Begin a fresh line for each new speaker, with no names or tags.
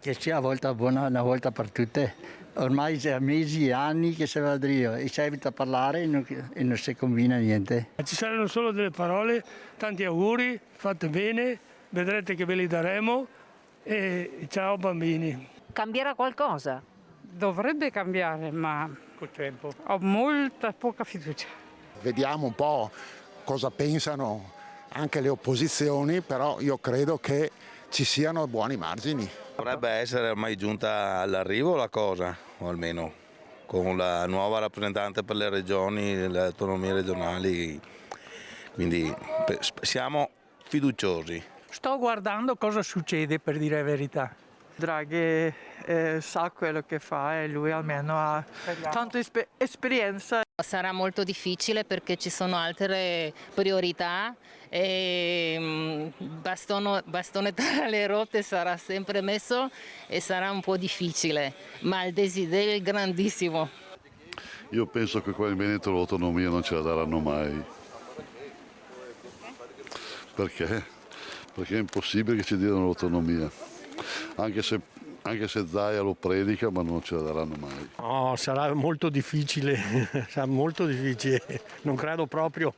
che sia una volta buona, una volta per tutte. Ormai c'è mesi e anni che si va a dire e si evita a parlare e non si combina niente.
Ci saranno solo delle parole, tanti auguri, fate bene, vedrete che ve li daremo e ciao bambini.
Cambierà qualcosa?
Dovrebbe cambiare, ma
Col tempo.
ho molta poca fiducia.
Vediamo un po' cosa pensano anche le opposizioni, però io credo che ci siano buoni margini.
Dovrebbe essere ormai giunta all'arrivo la cosa, o almeno con la nuova rappresentante per le regioni, le autonomie regionali, quindi siamo fiduciosi.
Sto guardando cosa succede, per dire la verità.
Draghi sa quello che fa e lui almeno ha tanta esperienza.
Sarà molto difficile perché ci sono altre priorità e bastone tra le rotte sarà sempre messo e sarà un po' difficile, ma il desiderio è grandissimo.
Io penso che qua in Veneto l'autonomia non ce la daranno mai. Perché? Perché è impossibile che ci diano l'autonomia. Anche se Zaia lo predica, ma non ce la daranno mai.
Sarà molto difficile, non credo proprio.